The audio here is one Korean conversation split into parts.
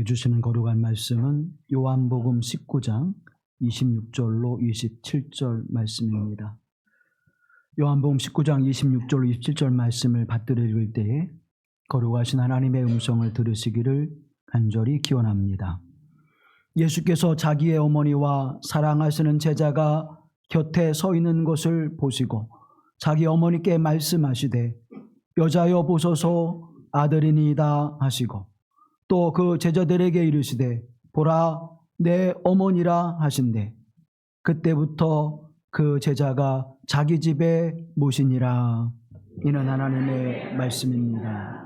우리에게 주시는 거룩한 말씀은 요한복음 19장 26절로 27절 말씀입니다. 요한복음 19장 26절로 27절 말씀을 받들어 읽을 때에 거룩하신 하나님의 음성을 들으시기를 간절히 기원합니다. 예수께서 자기의 어머니와 사랑하시는 제자가 곁에 서 있는 것을 보시고 자기 어머니께 말씀하시되 여자여 보소서 아들이니이다 하시고 또 그 제자들에게 이르시되 보라 내 어머니라 하신대 그때부터 그 제자가 자기 집에 모시니라. 이는 하나님의 말씀입니다.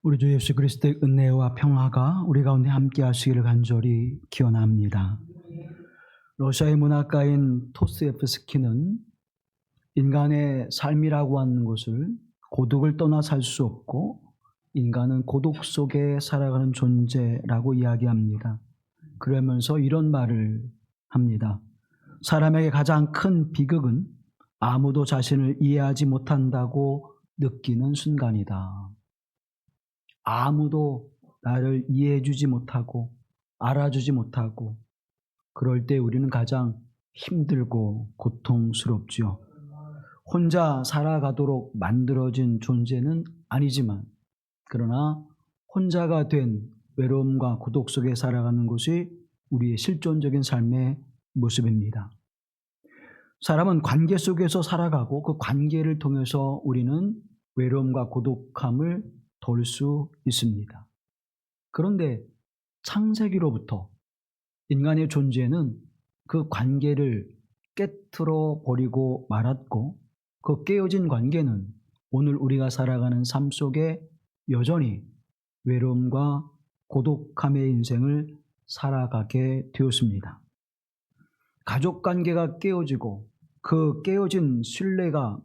우리 주 예수 그리스도의 은혜와 평화가 우리 가운데 함께 하시기를 간절히 기원합니다. 러시아의 문학가인 도스토옙스키는 인간의 삶이라고 하는 것을 고독을 떠나 살 수 없고 인간은 고독 속에 살아가는 존재라고 이야기합니다. 그러면서 이런 말을 합니다. 사람에게 가장 큰 비극은 아무도 자신을 이해하지 못한다고 느끼는 순간이다. 아무도 나를 이해해주지 못하고 알아주지 못하고 그럴 때 우리는 가장 힘들고 고통스럽지요. 혼자 살아가도록 만들어진 존재는 아니지만 그러나 혼자가 된 외로움과 고독 속에 살아가는 것이 우리의 실존적인 삶의 모습입니다. 사람은 관계 속에서 살아가고 그 관계를 통해서 우리는 외로움과 고독함을 덜 수 있습니다. 그런데 창세기로부터 인간의 존재는 그 관계를 깨트려 버리고 말았고 그 깨어진 관계는 오늘 우리가 살아가는 삶 속에 여전히 외로움과 고독함의 인생을 살아가게 되었습니다. 가족 관계가 깨어지고 그 깨어진 신뢰가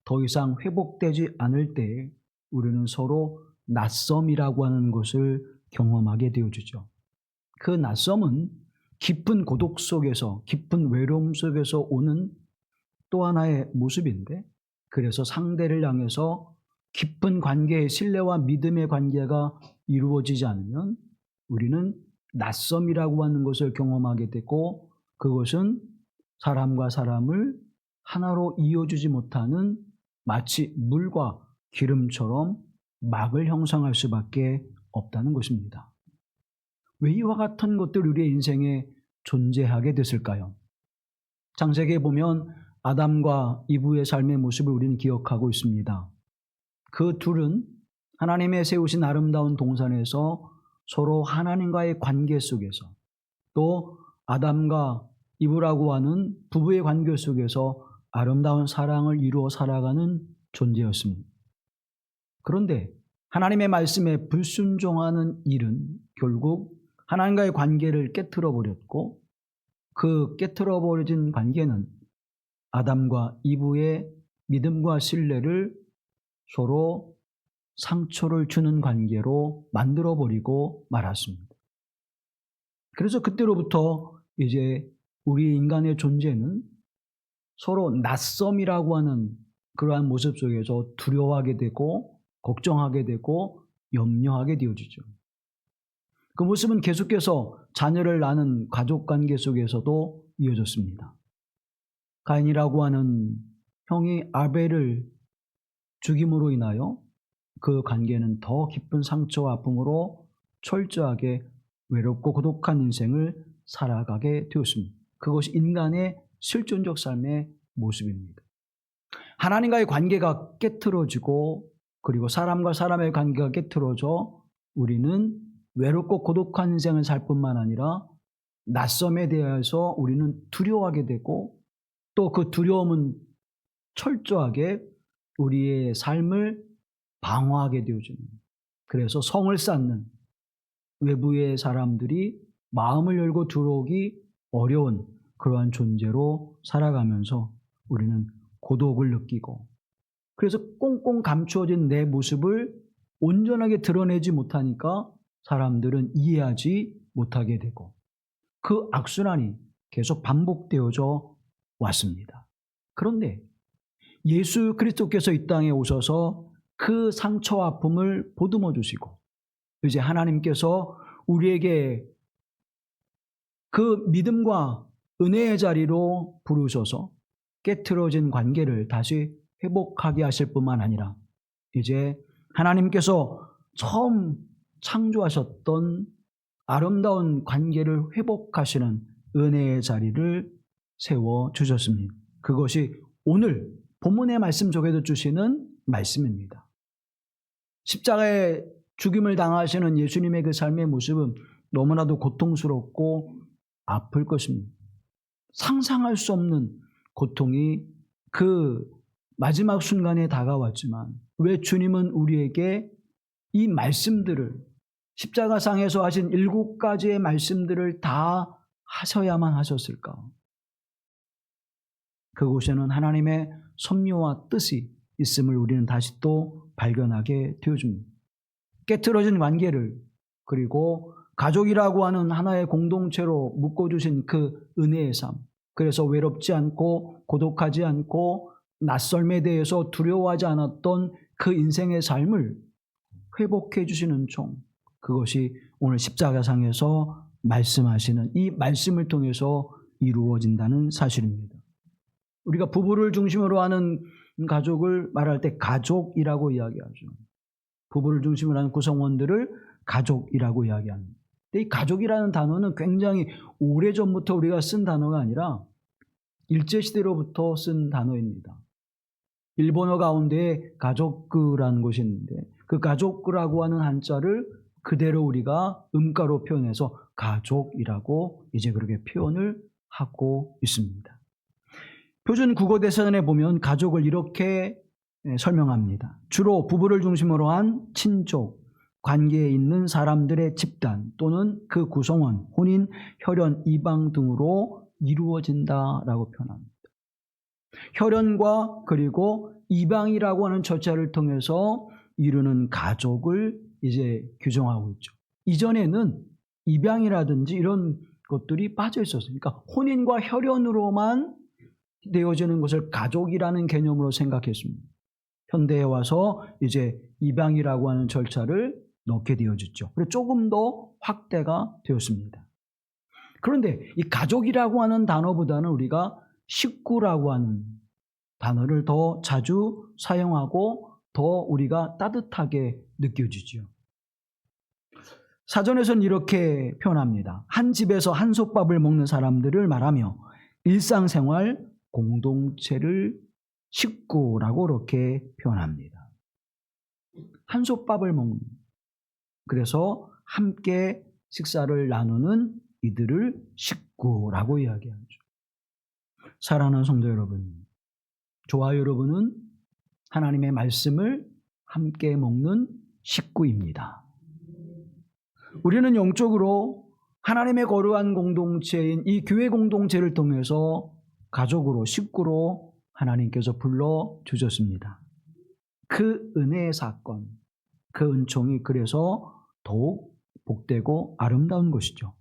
더 이상 회복되지 않을 때 우리는 서로 낯섦이라고 하는 것을 경험하게 되어지죠. 그 낯섦은 깊은 고독 속에서 깊은 외로움 속에서 오는 또 하나의 모습인데 그래서 상대를 향해서 깊은 관계의 신뢰와 믿음의 관계가 이루어지지 않으면 우리는 낯섦이라고 하는 것을 경험하게 되고 그것은 사람과 사람을 하나로 이어주지 못하는 마치 물과 기름처럼 막을 형성할 수밖에 없다는 것입니다. 왜 이와 같은 것들이 우리의 인생에 존재하게 됐을까요? 창세기에 보면 아담과 이브의 삶의 모습을 우리는 기억하고 있습니다. 그 둘은 하나님의 세우신 아름다운 동산에서 서로 하나님과의 관계 속에서 또 아담과 이브라고 하는 부부의 관계 속에서 아름다운 사랑을 이루어 살아가는 존재였습니다. 그런데 하나님의 말씀에 불순종하는 일은 결국 하나님과의 관계를 깨트려 버렸고 그 깨트려 버려진 관계는 아담과 이브의 믿음과 신뢰를 서로 상처를 주는 관계로 만들어 버리고 말았습니다. 그래서 그때로부터 이제 우리 인간의 존재는 서로 낯섦이라고 하는 그러한 모습 속에서 두려워하게 되고 걱정하게 되고 염려하게 되어지죠. 그 모습은 계속해서 자녀를 낳는 가족관계 속에서도 이어졌습니다. 가인이라고 하는 형이 아벨을 죽임으로 인하여 그 관계는 더 깊은 상처와 아픔으로 철저하게 외롭고 고독한 인생을 살아가게 되었습니다. 그것이 인간의 실존적 삶의 모습입니다. 하나님과의 관계가 깨트러지고 그리고 사람과 사람의 관계가 깨트러져 우리는 외롭고 고독한 인생을 살 뿐만 아니라 낯섦에 대해서 우리는 두려워하게 되고 또 그 두려움은 철저하게 우리의 삶을 방어하게 되어집니다. 그래서 성을 쌓는 외부의 사람들이 마음을 열고 들어오기 어려운 그러한 존재로 살아가면서 우리는 고독을 느끼고 그래서 꽁꽁 감추어진 내 모습을 온전하게 드러내지 못하니까 사람들은 이해하지 못하게 되고 그 악순환이 계속 반복되어져 왔습니다. 그런데 예수 그리스도께서 이 땅에 오셔서 그 상처와 아픔을 보듬어 주시고 이제 하나님께서 우리에게 그 믿음과 은혜의 자리로 부르셔서 깨트려진 관계를 다시 회복하게 하실 뿐만 아니라 이제 하나님께서 처음 창조하셨던 아름다운 관계를 회복하시는 은혜의 자리를 세워주셨습니다. 그것이 오늘 본문의 말씀 속에도 주시는 말씀입니다. 십자가의 죽임을 당하시는 예수님의 그 삶의 모습은 너무나도 고통스럽고 아플 것입니다. 상상할 수 없는 고통이 그 마지막 순간에 다가왔지만 왜 주님은 우리에게 이 말씀들을 십자가상에서 하신 7가지의 말씀들을 다 하셔야만 하셨을까? 그곳에는 하나님의 섭리와 뜻이 있음을 우리는 다시 또 발견하게 되어줍니다. 깨트려진 관계를, 그리고 가족이라고 하는 하나의 공동체로 묶어주신 그 은혜의 삶, 그래서 외롭지 않고 고독하지 않고 낯설음에 대해서 두려워하지 않았던 그 인생의 삶을 회복해 주시는 종, 그것이 오늘 십자가상에서 말씀하시는 이 말씀을 통해서 이루어진다는 사실입니다. 우리가 부부를 중심으로 하는 가족을 말할 때 가족이라고 이야기하죠. 부부를 중심으로 하는 구성원들을 가족이라고 이야기합니다. 이 가족이라는 단어는 굉장히 오래전부터 우리가 쓴 단어가 아니라 일제시대로부터 쓴 단어입니다. 일본어 가운데 가족구라는 것이 있는데 그 가족구라고 하는 한자를 그대로 우리가 음가로 표현해서 가족이라고 이제 그렇게 표현을 하고 있습니다. 표준 국어 대사전에 보면 가족을 이렇게 설명합니다. 주로 부부를 중심으로 한 친족, 관계에 있는 사람들의 집단 또는 그 구성원, 혼인, 혈연, 이방 등으로 이루어진다라고 표현합니다. 혈연과 그리고 이방이라고 하는 절차를 통해서 이루는 가족을 이제 규정하고 있죠. 이전에는 입양이라든지 이런 것들이 빠져 있었어요. 그러니까 혼인과 혈연으로만 되어지는 것을 가족이라는 개념으로 생각했습니다. 현대에 와서 이제 입양이라고 하는 절차를 넣게 되어졌죠. 그래서 조금 더 확대가 되었습니다. 그런데 이 가족이라고 하는 단어보다는 우리가 식구라고 하는 단어를 더 자주 사용하고 더 우리가 따뜻하게 느껴지죠. 사전에서는 이렇게 표현합니다. 한 집에서 한솥밥을 먹는 사람들을 말하며 일상생활 공동체를 식구라고 이렇게 표현합니다. 한솥밥을 먹는, 그래서 함께 식사를 나누는 이들을 식구라고 이야기하죠. 사랑하는 성도 여러분, 저와 여러분은 하나님의 말씀을 함께 먹는 식구입니다. 우리는 영적으로 하나님의 거룩한 공동체인 이 교회 공동체를 통해서 가족으로, 식구로 하나님께서 불러주셨습니다. 그 은혜의 사건, 그 은총이 그래서 더욱 복되고 아름다운 것이죠.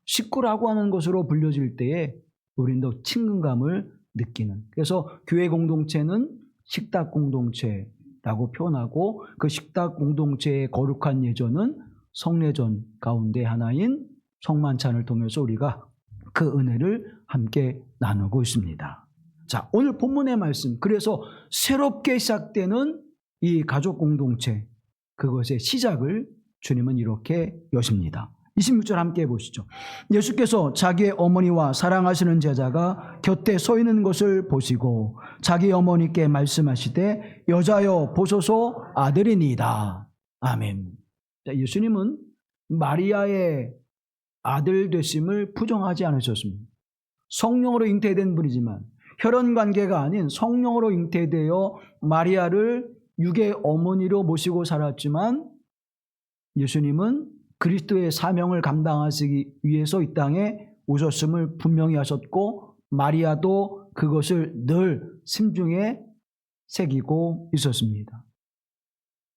식구라고 하는 것으로 불려질 때에 우리는 더 친근감을 느끼는, 그래서 교회 공동체는 식탁 공동체라고 표현하고 그 식탁 공동체의 거룩한 예전은 성례전 가운데 하나인 성만찬을 통해서 우리가 그 은혜를 함께 나누고 있습니다. 자, 오늘 본문의 말씀, 그래서 새롭게 시작되는 이 가족 공동체, 그것의 시작을 주님은 이렇게 여십니다. 26절 함께 보시죠. 예수께서 자기의 어머니와 사랑하시는 제자가 곁에 서 있는 것을 보시고 자기 어머니께 말씀하시되 여자여 보소서 아들이니이다. 아멘. 자, 예수님은 마리아의 아들 되심을 부정하지 않으셨습니다. 성령으로 잉태된 분이지만 혈연 관계가 아닌 성령으로 잉태되어 마리아를 육의 어머니로 모시고 살았지만 예수님은 그리스도의 사명을 감당하시기 위해서 이 땅에 오셨음을 분명히 하셨고 마리아도 그것을 늘 심중에 새기고 있었습니다.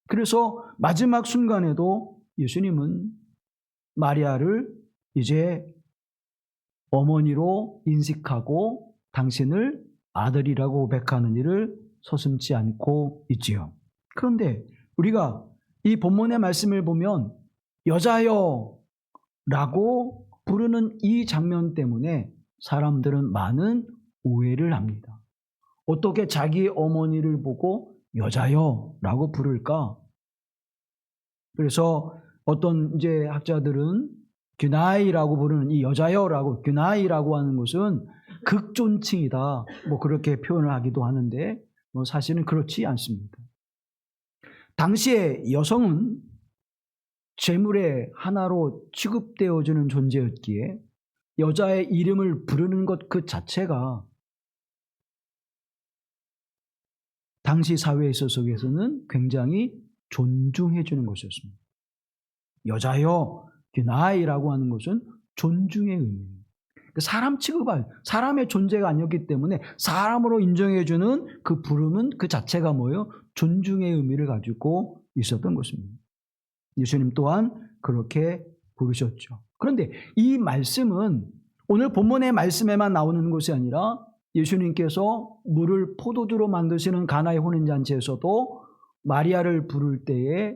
그래서 마지막 순간에도 예수님은 마리아를 이제 어머니로 인식하고 당신을 아들이라고 고백하는 일을 서슴지 않고 있지요. 그런데 우리가 이 본문의 말씀을 보면 여자여 라고 부르는 이 장면 때문에 사람들은 많은 오해를 합니다. 어떻게 자기 어머니를 보고 여자여 라고 부를까? 그래서 어떤 이제 학자들은 규나이라고 부르는 이 여자여라고, 규나이라고 하는 것은 극존칭이다, 뭐 그렇게 표현을 하기도 하는데 뭐 사실은 그렇지 않습니다. 당시에 여성은 재물의 하나로 취급되어지는 존재였기에 여자의 이름을 부르는 것 그 자체가 당시 사회 속에서는 굉장히 존중해 주는 것이었습니다. 여자여 나이라고 하는 것은 존중의 의미예요. 사람 취급할, 사람의 존재가 아니었기 때문에 사람으로 인정해 주는 그 부름은 그 자체가 뭐예요? 존중의 의미를 가지고 있었던 것입니다. 예수님 또한 그렇게 부르셨죠. 그런데 이 말씀은 오늘 본문의 말씀에만 나오는 것이 아니라 예수님께서 물을 포도주로 만드시는 가나의 혼인잔치에서도 마리아를 부를 때에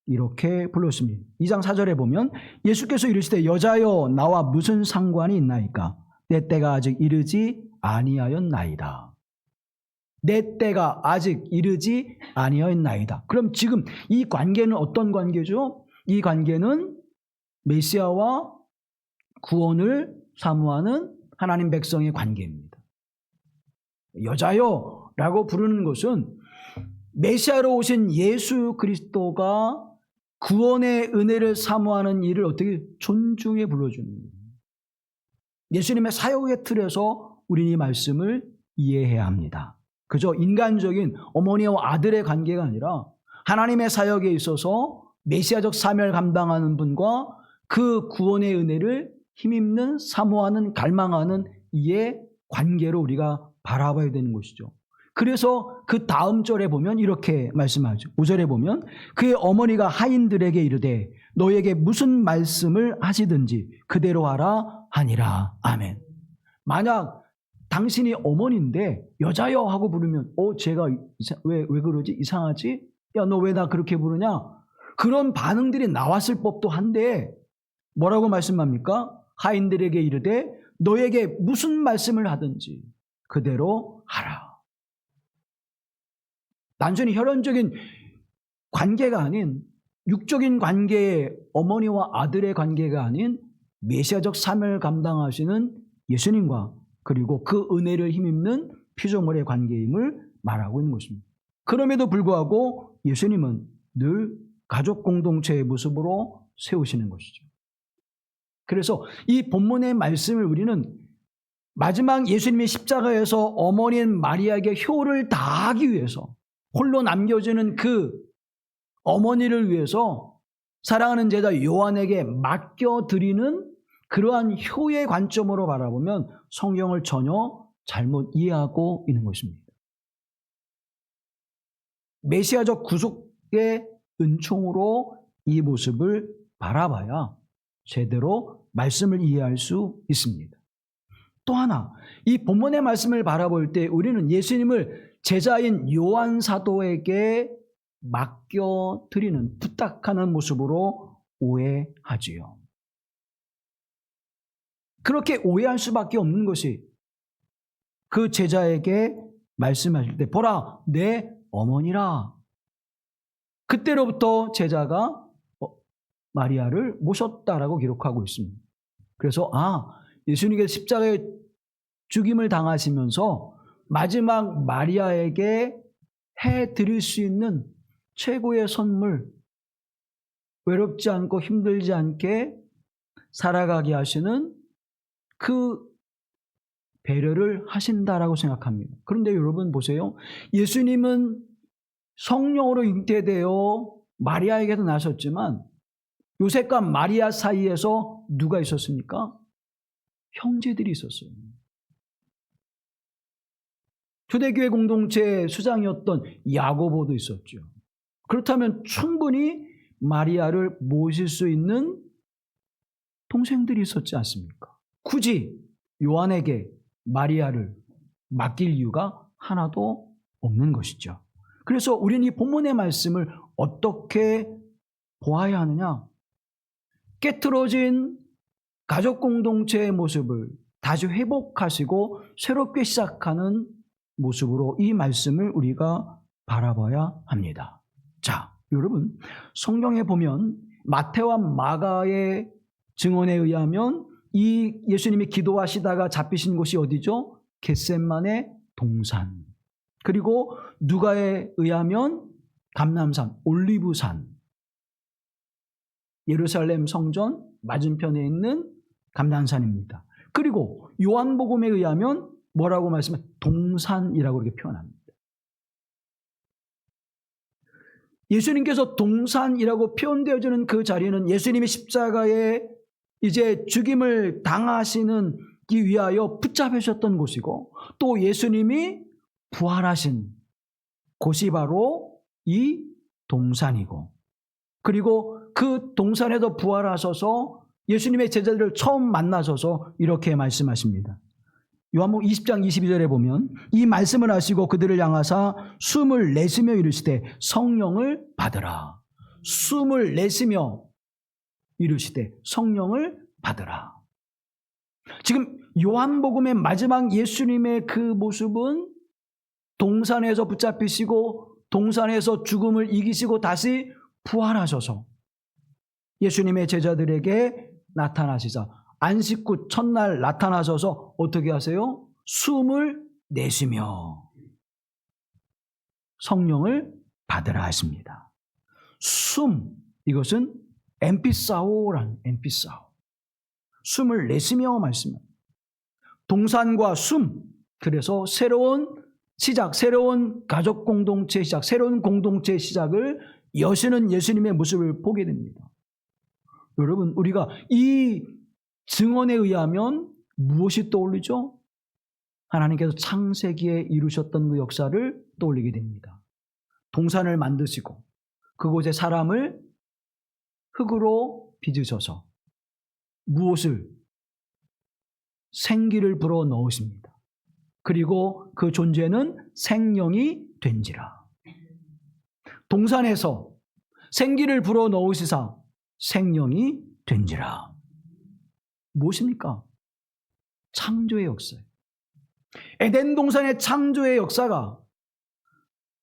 이렇게 불렀습니다. 2장 4절에 보면 예수께서 이르시되 여자여 나와 무슨 상관이 있나이까? 내 때가 아직 이르지 아니하였나이다. 내 때가 아직 이르지 아니하였나이다. 그럼 지금 이 관계는 어떤 관계죠? 이 관계는 메시아와 구원을 사모하는 하나님 백성의 관계입니다. 여자여 라고 부르는 것은 메시아로 오신 예수 그리스도가 구원의 은혜를 사모하는 일을 어떻게 존중해 불러주는 거예요. 예수님의 사역의 틀에서 우리는 이 말씀을 이해해야 합니다. 그저 인간적인 어머니와 아들의 관계가 아니라 하나님의 사역에 있어서 메시아적 사명을 감당하는 분과 그 구원의 은혜를 힘입는 사모하는 갈망하는 이의 관계로 우리가 바라봐야 되는 것이죠. 그래서 그 다음 절에 보면 이렇게 말씀하죠. 5절에 보면 그의 어머니가 하인들에게 이르되 너에게 무슨 말씀을 하시든지 그대로 하라 하니라. 아멘. 만약 당신이 어머니인데 여자여 하고 부르면 쟤가 왜 그러지? 이상하지? 야, 너 왜 나 그렇게 부르냐? 그런 반응들이 나왔을 법도 한데 뭐라고 말씀합니까? 하인들에게 이르되 너에게 무슨 말씀을 하든지 그대로 하라. 단순히 혈연적인 관계가 아닌 육적인 관계의 어머니와 아들의 관계가 아닌 메시아적 사명을 감당하시는 예수님과 그리고 그 은혜를 힘입는 피조물의 관계임을 말하고 있는 것입니다. 그럼에도 불구하고 예수님은 늘 가족 공동체의 모습으로 세우시는 것이죠. 그래서 이 본문의 말씀을 우리는 마지막 예수님의 십자가에서 어머니인 마리아에게 효를 다하기 위해서 홀로 남겨지는 그 어머니를 위해서 사랑하는 제자 요한에게 맡겨드리는 그러한 효의 관점으로 바라보면 성경을 전혀 잘못 이해하고 있는 것입니다. 메시아적 구속의 은총으로 이 모습을 바라봐야 제대로 말씀을 이해할 수 있습니다. 또 하나, 이 본문의 말씀을 바라볼 때 우리는 예수님을 제자인 요한 사도에게 맡겨드리는, 부탁하는 모습으로 오해하지요. 그렇게 오해할 수밖에 없는 것이 그 제자에게 말씀하실 때 보라 내 어머니라. 그때로부터 제자가 마리아를 모셨다라고 기록하고 있습니다. 그래서 예수님께서 십자가에 죽임을 당하시면서 마지막 마리아에게 해드릴 수 있는 최고의 선물, 외롭지 않고 힘들지 않게 살아가게 하시는 그 배려를 하신다라고 생각합니다. 그런데 여러분 보세요. 예수님은 성령으로 잉태되어 마리아에게도 나셨지만 요셉과 마리아 사이에서 누가 있었습니까? 형제들이 있었어요. 초대교회 공동체의 수장이었던 야고보도 있었죠. 그렇다면 충분히 마리아를 모실 수 있는 동생들이 있었지 않습니까? 굳이 요한에게 마리아를 맡길 이유가 하나도 없는 것이죠. 그래서 우리는 이 본문의 말씀을 어떻게 보아야 하느냐? 깨트러진 가족 공동체의 모습을 다시 회복하시고 새롭게 시작하는 모습으로 이 말씀을 우리가 바라봐야 합니다. 자, 여러분, 성경에 보면 마태와 마가의 증언에 의하면 이 예수님이 기도하시다가 잡히신 곳이 어디죠? 겟세마네 동산. 그리고 누가에 의하면 감람산, 올리브산. 예루살렘 성전 맞은편에 있는 감람산입니다. 그리고 요한복음에 의하면 뭐라고 말씀해요? 동산이라고 이렇게 표현합니다. 예수님께서 동산이라고 표현되어지는 그 자리는 예수님이 십자가에 이제 죽임을 당하시는 기 위하여 붙잡으셨던 곳이고, 또 예수님이 부활하신 곳이 바로 이 동산이고, 그리고 그 동산에서 부활하셔서 예수님의 제자들을 처음 만나셔서 이렇게 말씀하십니다. 요한복음 20장 22절에 보면 이 말씀을 하시고 그들을 향하사 숨을 내쉬며 이르시되 성령을 받으라. 숨을 내쉬며 이르시되 성령을 받으라. 지금 요한복음의 마지막 예수님의 그 모습은 동산에서 붙잡히시고 동산에서 죽음을 이기시고 다시 부활하셔서 예수님의 제자들에게 나타나시자 안식구 첫날 나타나셔서 어떻게 하세요? 숨을 내쉬며 성령을 받으라 하십니다. 숨, 이것은 엠피사오란 엠피사오. 숨을 내쉬며 말씀합니다. 동산과 숨, 그래서 새로운 시작, 새로운 가족 공동체 시작, 새로운 공동체 시작을 여시는 예수님의 모습을 보게 됩니다. 여러분, 우리가 이 증언에 의하면 무엇이 떠오르죠? 하나님께서 창세기에 이루셨던 그 역사를 떠올리게 됩니다. 동산을 만드시고 그곳에 사람을 흙으로 빚으셔서 무엇을? 생기를 불어 넣으십니다. 그리고 그 존재는 생명이 된지라. 동산에서 생기를 불어 넣으시사 생명이 된지라. 무엇입니까? 창조의 역사예요. 에덴 동산의 창조의 역사가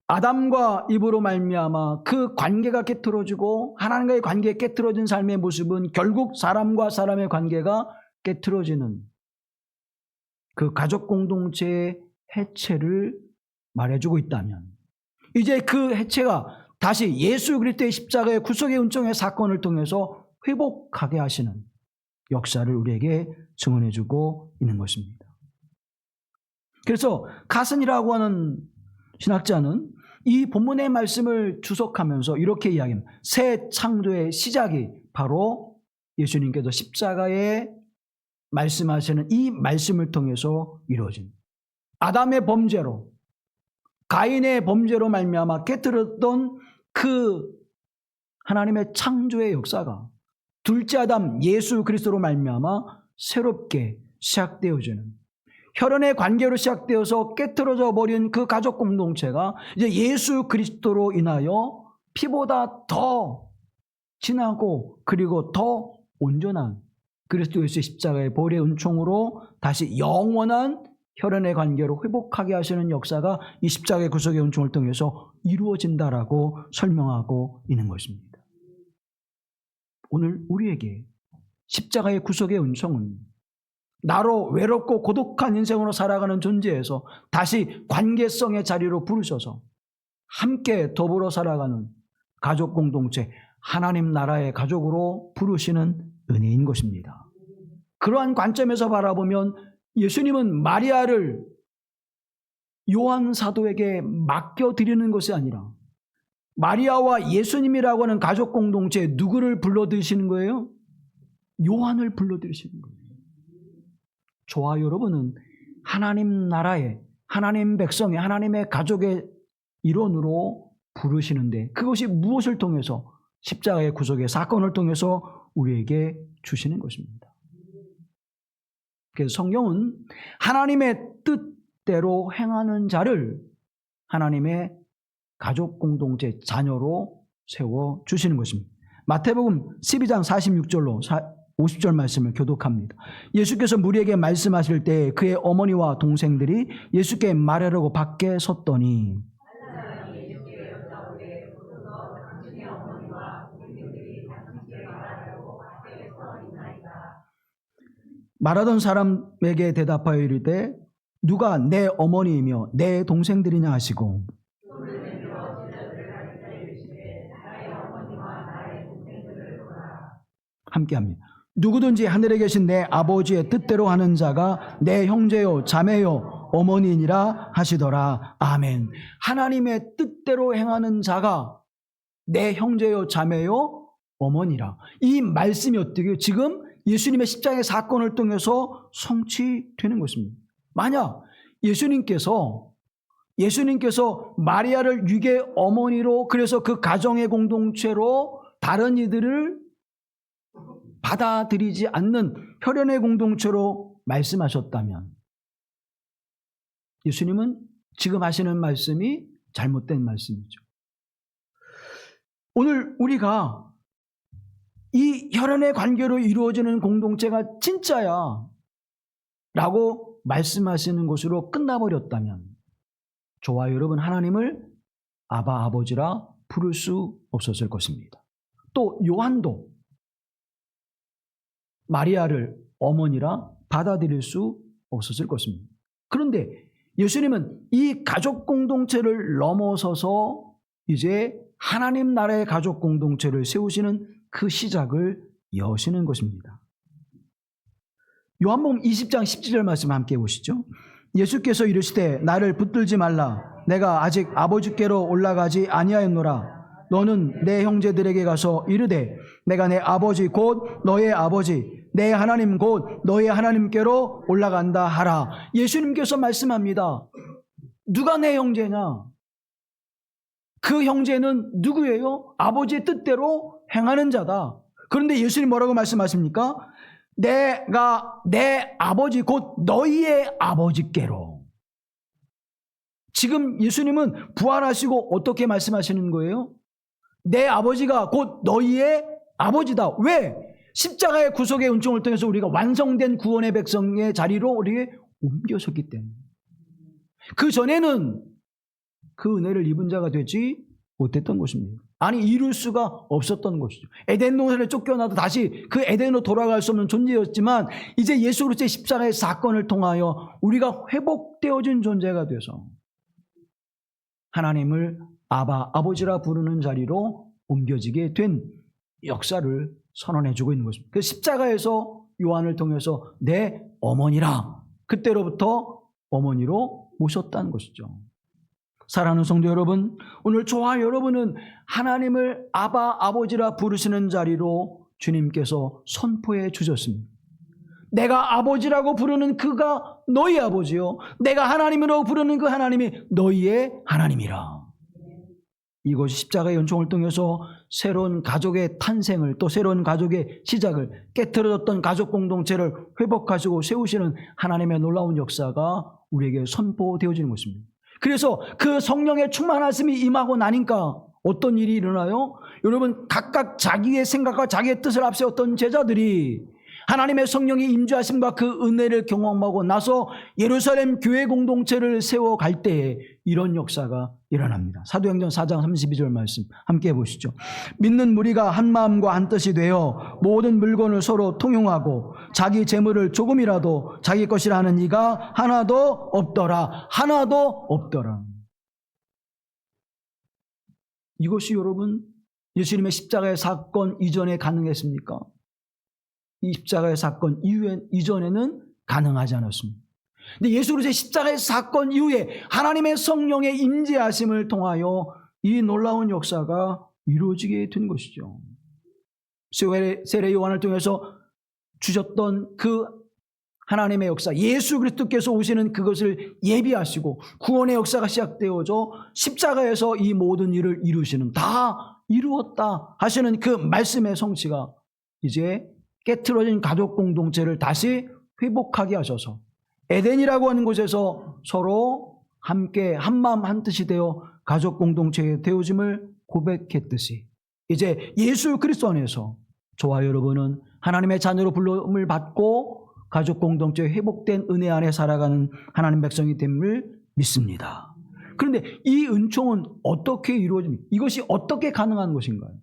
아담과 이브로 말미암아 그 관계가 깨트러지고 하나님과의 관계가 깨트러진 삶의 모습은 결국 사람과 사람의 관계가 깨트러지는 그 가족 공동체의 해체를 말해주고 있다면, 이제 그 해체가 다시 예수 그리스도의 십자가의 구속의 은총의 사건을 통해서 회복하게 하시는 역사를 우리에게 증언해주고 있는 것입니다. 그래서 카슨이라고 하는 신학자는 이 본문의 말씀을 주석하면서 이렇게 이야기합니다. 새 창조의 시작이 바로 예수님께서 십자가에 말씀하시는 이 말씀을 통해서 이루어진 아담의 범죄로, 가인의 범죄로 말미암아 깨뜨렸던 그 하나님의 창조의 역사가 둘째 아담 예수 그리스도로 말미암아 새롭게 시작되어지는, 혈연의 관계로 시작되어서 깨트려져 버린 그 가족 공동체가 이제 예수 그리스도로 인하여 피보다 더 진하고 그리고 더 온전한 그리스도 예수의 십자가의 보혈의 은총으로 다시 영원한 혈연의 관계로 회복하게 하시는 역사가 이 십자가의 구속의 은총을 통해서 이루어진다라고 설명하고 있는 것입니다. 오늘 우리에게 십자가의 구속의 은총은 나로 외롭고 고독한 인생으로 살아가는 존재에서 다시 관계성의 자리로 부르셔서 함께 더불어 살아가는 가족 공동체, 하나님 나라의 가족으로 부르시는 은혜인 것입니다. 그러한 관점에서 바라보면 예수님은 마리아를 요한 사도에게 맡겨드리는 것이 아니라 마리아와 예수님이라고 하는 가족 공동체에 누구를 불러드리시는 거예요? 요한을 불러드리시는 거예요. 저와 여러분은 하나님 나라의, 하나님 백성의, 하나님의 가족의 일원으로 부르시는데 그것이 무엇을 통해서? 십자가의 구속의 사건을 통해서 우리에게 주시는 것입니다. 그래서 성경은 하나님의 뜻대로 행하는 자를 하나님의 가족 공동체 자녀로 세워주시는 것입니다. 마태복음 12장 46절로 50절 말씀을 교독합니다. 예수께서 무리에게 말씀하실 때 그의 어머니와 동생들이 예수께 말하려고 밖에 섰더니 말하던 사람에게 대답하여 이르되 누가 내 어머니이며 내 동생들이냐 하시고 함께합니다. 누구든지 하늘에 계신 내 아버지의 뜻대로 하는 자가 내 형제요 자매요 어머니이니라 하시더라. 아멘. 하나님의 뜻대로 행하는 자가 내 형제요 자매요 어머니라. 이 말씀이 어떻게 지금 예수님의 십자가의 사건을 통해서 성취되는 것입니다. 만약 예수님께서 마리아를 육의 어머니로, 그래서 그 가정의 공동체로 다른 이들을 받아들이지 않는 혈연의 공동체로 말씀하셨다면, 예수님은 지금 하시는 말씀이 잘못된 말씀이죠. 오늘 우리가 이 혈연의 관계로 이루어지는 공동체가 진짜야 라고 말씀하시는 것으로 끝나버렸다면, 저와 여러분 하나님을 아바 아버지라 부를 수 없었을 것입니다. 또 요한도 마리아를 어머니라 받아들일 수 없었을 것입니다. 그런데 예수님은 이 가족 공동체를 넘어서서 이제 하나님 나라의 가족 공동체를 세우시는 그 시작을 여시는 것입니다. 요한복음 20장 17절 말씀 함께 보시죠. 예수께서 이르시되 나를 붙들지 말라. 내가 아직 아버지께로 올라가지 아니하였노라. 너는 내 형제들에게 가서 이르되 내가 내 아버지 곧 너의 아버지 내 하나님 곧 너의 하나님께로 올라간다 하라. 예수님께서 말씀합니다. 누가 내 형제냐? 그 형제는 누구예요? 아버지의 뜻대로 행하는 자다. 그런데 예수님 뭐라고 말씀하십니까? 내가 내 아버지 곧 너희의 아버지께로. 지금 예수님은 부활하시고 어떻게 말씀하시는 거예요? 내 아버지가 곧 너희의 아버지다. 왜? 십자가의 구속의 은총을 통해서 우리가 완성된 구원의 백성의 자리로 우리에게 옮겨섰기 때문에. 그 전에는 그 은혜를 입은 자가 되지 못했던 것입니다. 아니, 이룰 수가 없었던 것이죠. 에덴 동산에 쫓겨나도 다시 그 에덴으로 돌아갈 수 없는 존재였지만, 이제 예수 그리스도의 십자가의 사건을 통하여 우리가 회복되어진 존재가 돼서 하나님을 아바, 아버지라 부르는 자리로 옮겨지게 된 역사를 선언해주고 있는 것입니다. 그 십자가에서 요한을 통해서 내 어머니라, 그때로부터 어머니로 모셨다는 것이죠. 사랑하는 성도 여러분, 오늘 저와 여러분은 하나님을 아바, 아버지라 부르시는 자리로 주님께서 선포해 주셨습니다. 내가 아버지라고 부르는 그가 너희 아버지요, 내가 하나님이라고 부르는 그 하나님이 너희의 하나님이라. 이것이 십자가의 연총을 통해서 새로운 가족의 탄생을, 또 새로운 가족의 시작을, 깨트려졌던 가족 공동체를 회복하시고 세우시는 하나님의 놀라운 역사가 우리에게 선포되어지는 것입니다. 그래서 그 성령의 충만하심이 임하고 나니까 어떤 일이 일어나요? 여러분, 각각 자기의 생각과 자기의 뜻을 앞세웠던 제자들이 하나님의 성령의 임재하심과 그 은혜를 경험하고 나서 예루살렘 교회 공동체를 세워갈 때에 이런 역사가 일어납니다. 사도행전 4장 32절 말씀 함께 보시죠. 믿는 무리가 한 마음과 한 뜻이 되어 모든 물건을 서로 통용하고 자기 재물을 조금이라도 자기 것이라 하는 이가 하나도 없더라. 하나도 없더라. 이것이 여러분 예수님의 십자가의 사건 이전에 가능했습니까? 이 십자가의 사건 이전에는 가능하지 않았습니다. 근데 예수 그리스도의 십자가의 사건 이후에 하나님의 성령의 임재하심을 통하여 이 놀라운 역사가 이루어지게 된 것이죠. 세례 요한을 통해서 주셨던 그 하나님의 역사, 예수 그리스도께서 오시는 그것을 예비하시고 구원의 역사가 시작되어져 십자가에서 이 모든 일을 이루시는, 다 이루었다 하시는 그 말씀의 성취가 이제 깨트려진 가족 공동체를 다시 회복하게 하셔서 에덴이라고 하는 곳에서 서로 함께 한마음 한뜻이 되어 가족 공동체의 되어짐을 고백했듯이 이제 예수 그리스도 안에서 저와 여러분은 하나님의 자녀로 불름을 받고 가족 공동체 회복된 은혜 안에 살아가는 하나님 백성이 됨을 믿습니다. 그런데 이 은총은 어떻게 이루어집니까? 이것이 어떻게 가능한 것인가요?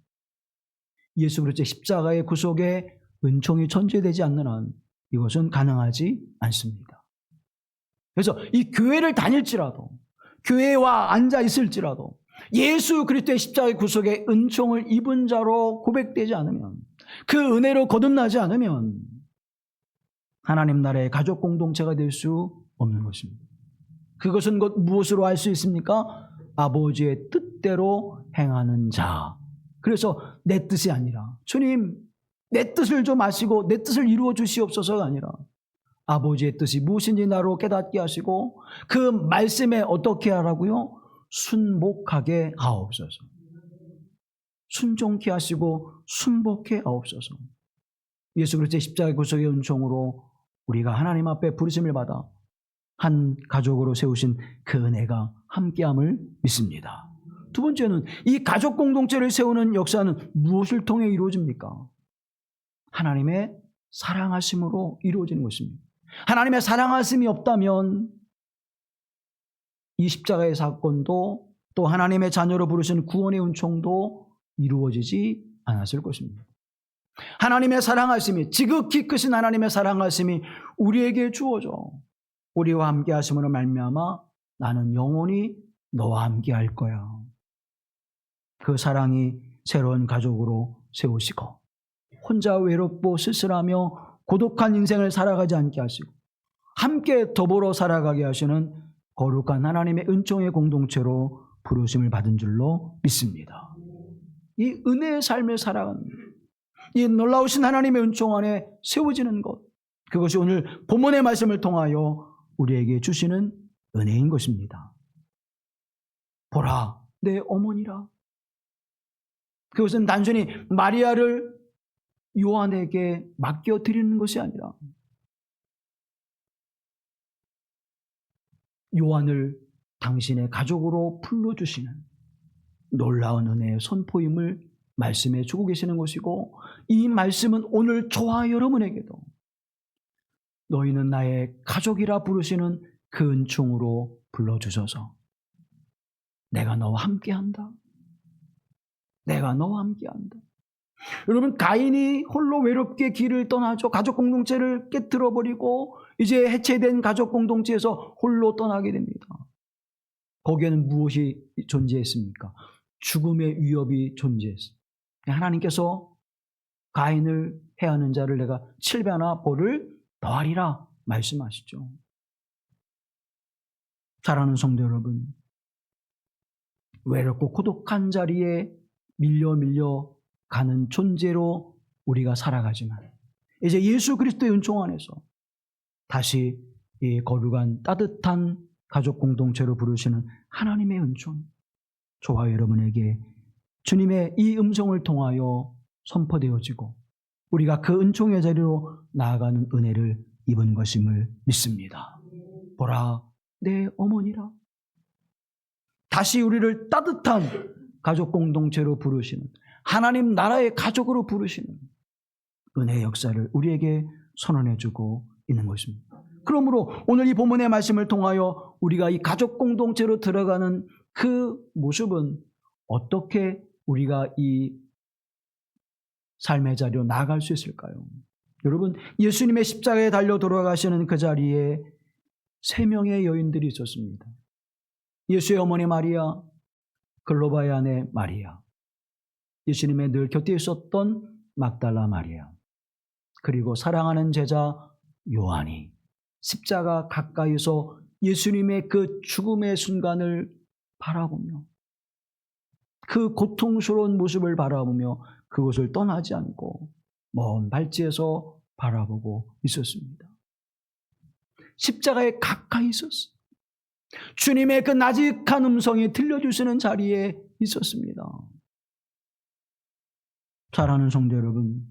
예수 그리스도의 십자가의 구속에 은총이 전제되지 않는 한 이것은 가능하지 않습니다. 그래서 이 교회를 다닐지라도, 교회와 앉아 있을지라도 예수 그리스도의 십자가의 구속에 은총을 입은 자로 고백되지 않으면, 그 은혜로 거듭나지 않으면 하나님 나라의 가족 공동체가 될 수 없는 것입니다. 그것은 곧 무엇으로 알 수 있습니까? 아버지의 뜻대로 행하는 자, 그래서 내 뜻이 아니라 주님 내 뜻을 좀 아시고 내 뜻을 이루어 주시옵소서가 아니라 아버지의 뜻이 무엇인지 나로 깨닫게 하시고 그 말씀에 어떻게 하라고요? 순복하게 하옵소서. 순종케 하시고 순복케 하옵소서. 예수 그리스도의 십자가 구속의 은총으로 우리가 하나님 앞에 부르심을 받아 한 가족으로 세우신 그 은혜가 함께함을 믿습니다. 두 번째는 이 가족 공동체를 세우는 역사는 무엇을 통해 이루어집니까? 하나님의 사랑하심으로 이루어지는 것입니다. 하나님의 사랑하심이 없다면 이 십자가의 사건도 또 하나님의 자녀로 부르신 구원의 은총도 이루어지지 않았을 것입니다. 하나님의 사랑하심이, 지극히 크신 하나님의 사랑하심이 우리에게 주어져 우리와 함께 하심으로 말미암아 나는 영원히 너와 함께 할 거야. 그 사랑이 새로운 가족으로 세우시고 혼자 외롭고 쓸쓸하며 고독한 인생을 살아가지 않게 하시고 함께 더불어 살아가게 하시는 거룩한 하나님의 은총의 공동체로 부르심을 받은 줄로 믿습니다. 이 은혜의 삶을 살아가는 이 놀라우신 하나님의 은총 안에 세워지는 것, 그것이 오늘 본문의 말씀을 통하여 우리에게 주시는 은혜인 것입니다. 보라, 내 어머니라. 그것은 단순히 마리아를 요한에게 맡겨드리는 것이 아니라 요한을 당신의 가족으로 불러주시는 놀라운 은혜의 선포임을 말씀해 주고 계시는 것이고, 이 말씀은 오늘 저와 여러분에게도 너희는 나의 가족이라 부르시는 그 은총으로 불러주셔서 내가 너와 함께한다. 내가 너와 함께한다. 여러분, 가인이 홀로 외롭게 길을 떠나죠. 가족 공동체를 깨트려버리고 이제 해체된 가족 공동체에서 홀로 떠나게 됩니다. 거기에는 무엇이 존재했습니까? 죽음의 위협이 존재했습니다. 하나님께서 가인을 해하는 자를 내가 7배나 벌을 더하리라 말씀하시죠. 사랑하는 성도 여러분, 외롭고 고독한 자리에 밀려 가는 존재로 우리가 살아가지만 이제 예수 그리스도의 은총 안에서 다시 이 거룩한 따뜻한 가족 공동체로 부르시는 하나님의 은총, 저와 여러분에게 주님의 이 음성을 통하여 선포되어지고 우리가 그 은총의 자리로 나아가는 은혜를 입은 것임을 믿습니다. 보라, 내 어머니라. 다시 우리를 따뜻한 가족 공동체로 부르시는, 하나님 나라의 가족으로 부르시는 은혜의 역사를 우리에게 선언해주고 있는 것입니다. 그러므로 오늘 이 본문의 말씀을 통하여 우리가 이 가족 공동체로 들어가는 그 모습은 어떻게 우리가 이 삶의 자리로 나아갈 수 있을까요? 여러분, 예수님의 십자가에 달려 돌아가시는 그 자리에 3명의 여인들이 있었습니다. 예수의 어머니 마리아, 글로바의 아내 마리아, 예수님의 늘 곁에 있었던 막달라 마리아, 그리고 사랑하는 제자 요한이 십자가 가까이서 예수님의 그 죽음의 순간을 바라보며 그 고통스러운 모습을 바라보며 그곳을 떠나지 않고 먼 발치에서 바라보고 있었습니다. 십자가에 가까이 있었습니다. 주님의 그 나직한 음성이 들려주시는 자리에 있었습니다. 사랑하는 성도 여러분,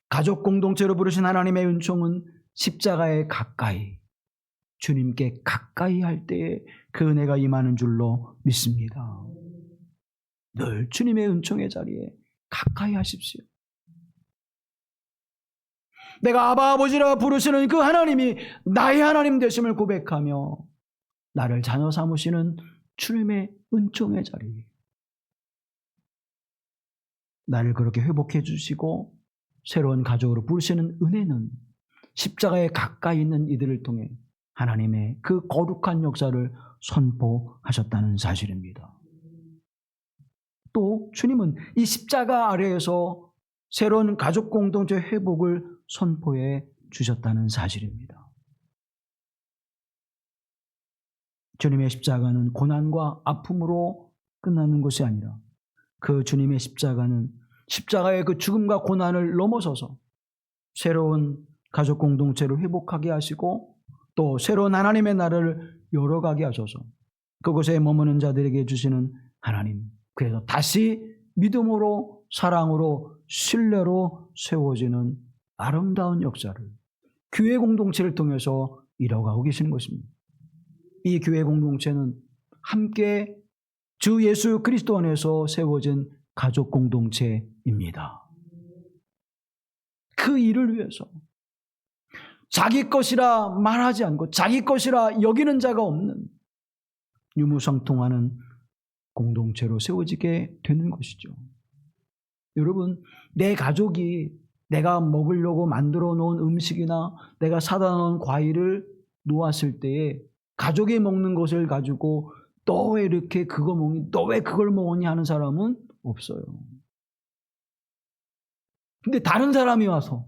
가족 공동체로 부르신 하나님의 은총은 십자가에 가까이, 주님께 가까이 할 때에 그 은혜가 임하는 줄로 믿습니다. 늘 주님의 은총의 자리에 가까이 하십시오. 내가 아바 아버지라 부르시는 그 하나님이 나의 하나님 되심을 고백하며 나를 자녀 삼으시는 주님의 은총의 자리, 나를 그렇게 회복해 주시고 새로운 가족으로 부르시는 은혜는 십자가에 가까이 있는 이들을 통해 하나님의 그 거룩한 역사를 선포하셨다는 사실입니다. 또 주님은 이 십자가 아래에서 새로운 가족 공동체 회복을 선포해 주셨다는 사실입니다. 주님의 십자가는 고난과 아픔으로 끝나는 것이 아니라 그 주님의 십자가는 십자가의 그 죽음과 고난을 넘어서서 새로운 가족 공동체를 회복하게 하시고 또 새로운 하나님의 나라를 열어가게 하셔서 그곳에 머무는 자들에게 주시는 하나님, 그래서 다시 믿음으로 사랑으로 신뢰로 세워지는 아름다운 역사를 교회 공동체를 통해서 이뤄가고 계시는 것입니다. 이 교회 공동체는 함께 주 예수 그리스도 안에서 세워진 가족 공동체입니다. 그 일을 위해서 자기 것이라 말하지 않고 자기 것이라 여기는 자가 없는 유무상통하는 공동체로 세워지게 되는 것이죠. 여러분, 내 가족이 내가 먹으려고 만들어 놓은 음식이나 내가 사다 놓은 과일을 놓았을 때에 가족이 먹는 것을 가지고 너 왜 이렇게 그거 먹니? 너 왜 그걸 먹었니? 하는 사람은 없어요. 근데 다른 사람이 와서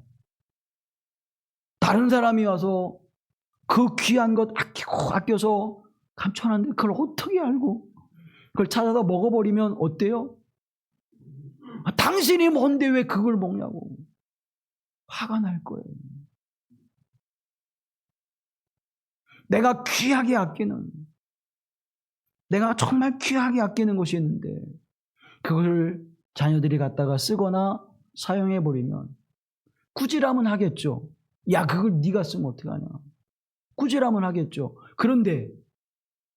그 귀한 것 아껴서 감춰놨는데 그걸 어떻게 알고 그걸 찾아다 먹어버리면 어때요? 당신이 뭔데 왜 그걸 먹냐고 화가 날 거예요. 내가 귀하게 아끼는, 내가 정말 귀하게 아끼는 것이 있는데 그걸 자녀들이 갖다가 쓰거나 사용해버리면 꾸지람은 하겠죠. 야, 그걸 네가 쓰면 어떡하냐. 꾸지람은 하겠죠. 그런데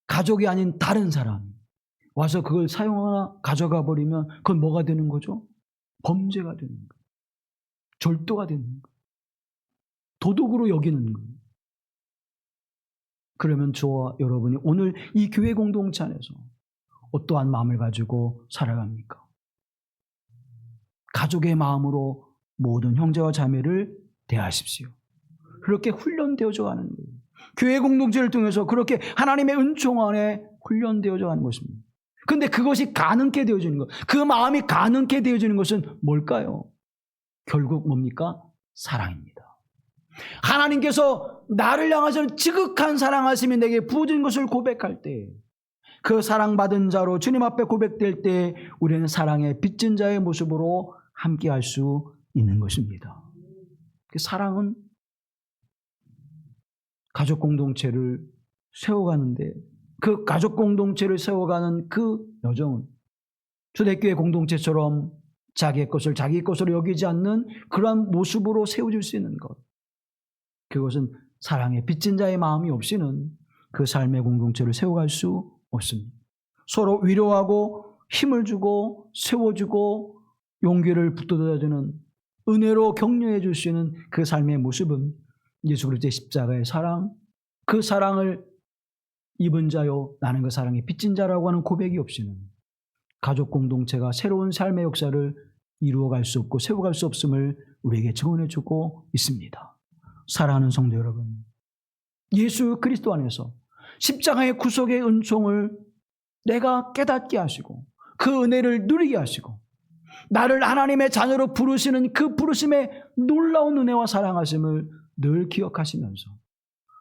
가족이 아닌 다른 사람이 와서 그걸 사용하거나 가져가 버리면 그건 뭐가 되는 거죠? 범죄가 되는 거예요. 절도가 되는 거예요. 도둑으로 여기는 거예요. 그러면 저와 여러분이 오늘 이 교회 공동체 안에서 어떠한 마음을 가지고 살아갑니까? 가족의 마음으로 모든 형제와 자매를 대하십시오. 그렇게 훈련되어져 가는 거예요. 교회 공동체를 통해서 그렇게 하나님의 은총 안에 훈련되어져 가는 것입니다. 그런데 그것이 가능케 되어지는 것, 그 마음이 가능케 되어지는 것은 뭘까요? 결국 뭡니까? 사랑입니다. 하나님께서 나를 향하시는 지극한 사랑하심이 내게 부어진 것을 고백할 때, 그 사랑받은 자로 주님 앞에 고백될 때 우리는 사랑의 빚진 자의 모습으로 함께할 수 있는 것입니다. 그 사랑은 가족 공동체를 세워가는데, 그 가족 공동체를 세워가는 그 여정은 초대교회 공동체처럼 자기의 것을 자기 것으로 여기지 않는 그러한 모습으로 세워질 수 있는 것, 그것은 사랑의 빚진 자의 마음이 없이는 그 삶의 공동체를 세워갈 수 없습니다. 서로 위로하고 힘을 주고 세워주고 용기를 북돋아주는, 은혜로 격려해 줄 수 있는 그 삶의 모습은 예수 그리스도의 십자가의 사랑, 그 사랑을 입은 자요 나는 그 사랑의 빚진 자라고 하는 고백이 없이는 가족 공동체가 새로운 삶의 역사를 이루어갈 수 없고 세워갈 수 없음을 우리에게 증언해 주고 있습니다. 사랑하는 성도 여러분, 예수 그리스도 안에서 십자가의 구속의 은총을 내가 깨닫게 하시고 그 은혜를 누리게 하시고 나를 하나님의 자녀로 부르시는 그 부르심의 놀라운 은혜와 사랑하심을 늘 기억하시면서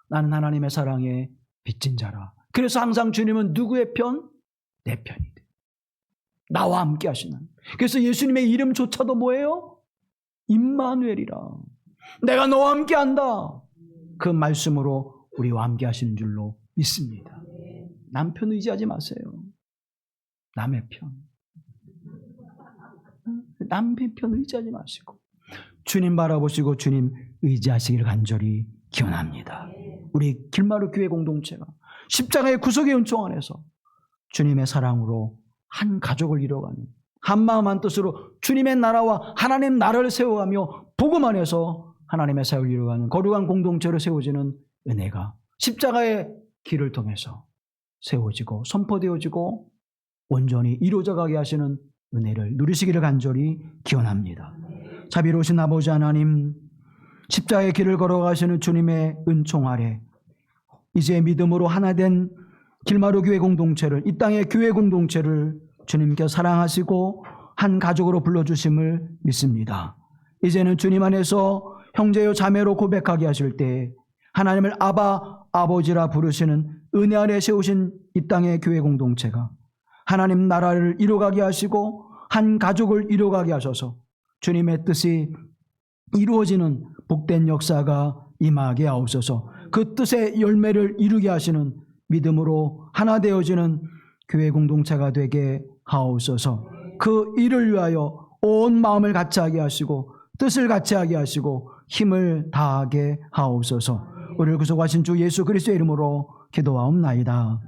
나는 하나님의 사랑에 빚진 자라. 그래서 항상 주님은 누구의 편? 내 편이다. 나와 함께 하시는. 그래서 예수님의 이름조차도 뭐예요? 임마누엘이라. 내가 너와 함께 한다. 그 말씀으로 우리와 함께 하시는 줄로 믿습니다. 남편 의지하지 마세요. 남의 편. 남의 편 의지하지 마시고 주님 바라보시고 주님 의지하시기를 간절히 기원합니다. 우리 길마루 교회 공동체가 십자가의 구속의 은총 안에서 주님의 사랑으로 한 가족을 이뤄가는, 한 마음 한 뜻으로 주님의 나라와 하나님 나라를 세워가며 복음 안에서 하나님의 사역을 이루어가는 거룩한 공동체로 세워지는 은혜가 십자가의 길을 통해서 세워지고 선포되어지고 온전히 이루어져 가게 하시는 은혜를 누리시기를 간절히 기원합니다. 자비로우신 아버지 하나님, 십자가의 길을 걸어가시는 주님의 은총 아래 이제 믿음으로 하나 된 길마루 교회 공동체를, 이 땅의 교회 공동체를 주님께 사랑하시고 한 가족으로 불러주심을 믿습니다. 이제는 주님 안에서 형제요 자매로 고백하게 하실 때 하나님을 아바 아버지라 부르시는 은혜 아래 세우신 이 땅의 교회 공동체가 하나님 나라를 이루어가게 하시고 한 가족을 이뤄가게 하소서. 주님의 뜻이 이루어지는 복된 역사가 임하게 하옵소서. 그 뜻의 열매를 이루게 하시는 믿음으로 하나 되어지는 교회 공동체가 되게 하옵소서. 그 일을 위하여 온 마음을 같이 하게 하시고 뜻을 같이 하게 하시고 힘을 다하게 하옵소서. 우리를 구속하신 주 예수 그리스도의 이름으로 기도하옵나이다.